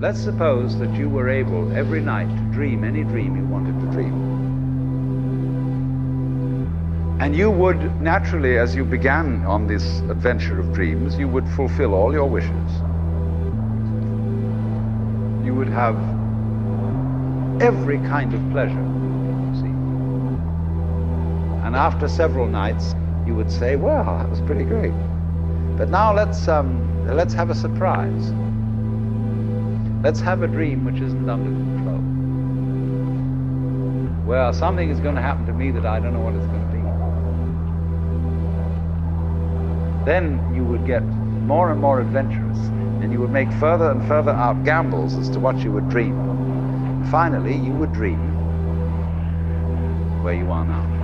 Let's suppose that you were able every night to dream any dream you wanted to dream. And you would naturally, as you began on this adventure of dreams, you would fulfill all your wishes. You would have every kind of pleasure, see. And after several nights, you would say, well, that was pretty great. But now let's have a surprise. Let's have a dream which isn't under control. Well, something is going to happen to me that I don't know what it's going to be. Then you would get more and more adventurous, and you would make further and further out gambles as to what you would dream. And finally, you would dream where you are now.